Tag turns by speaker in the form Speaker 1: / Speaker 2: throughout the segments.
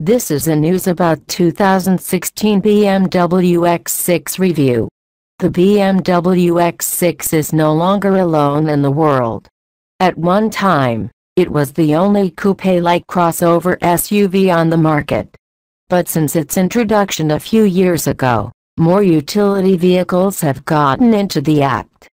Speaker 1: This is a news about 2016 BMW X6 review. The BMW X6 is no longer alone in the world. At one time, it was the only coupe-like crossover SUV on the market. But since its introduction a few years ago, more utility vehicles have gotten into the act.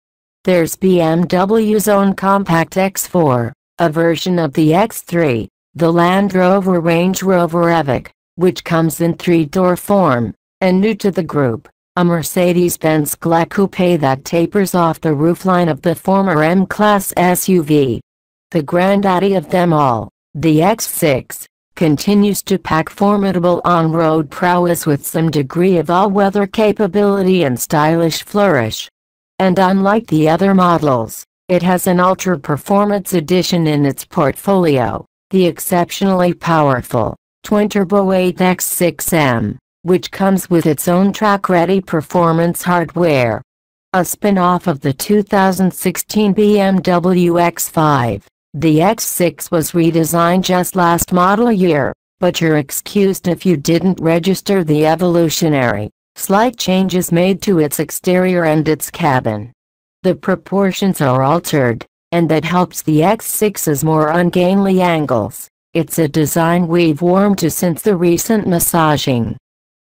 Speaker 1: There's BMW's own compact X4, a version of the X3, the Land Rover Range Rover Evoque, which comes in three-door form, and new to the group, a Mercedes-Benz GLE Coupe that tapers off the roofline of the former M-Class SUV. The granddaddy of them all, the X6, continues to pack formidable on-road prowess with some degree of all-weather capability and stylish flourish. And unlike the other models, it has an ultra-performance edition in its portfolio, the exceptionally powerful twin-turbo 8X6M, which comes with its own track-ready performance hardware. A spin-off of the 2016 BMW X5, the X6 was redesigned just last model year, but you're excused if you didn't register the evolutionary, slight changes made to its exterior and its cabin. The proportions are altered, and that helps the X6's more ungainly angles. It's a design we've warmed to since the recent massaging.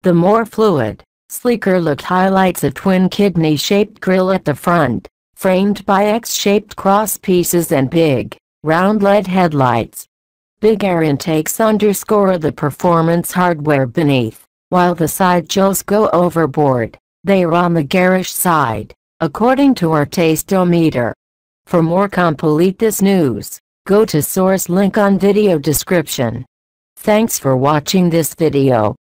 Speaker 1: The more fluid, sleeker look highlights a twin kidney-shaped grille at the front, framed by X-shaped crosspieces and big, round LED headlights. Big air intakes underscore the performance hardware beneath, while the side jolts go overboard. They are on the garish side, according to our tasteometer. For more complete this news, go to source link on video description. Thanks for watching this video.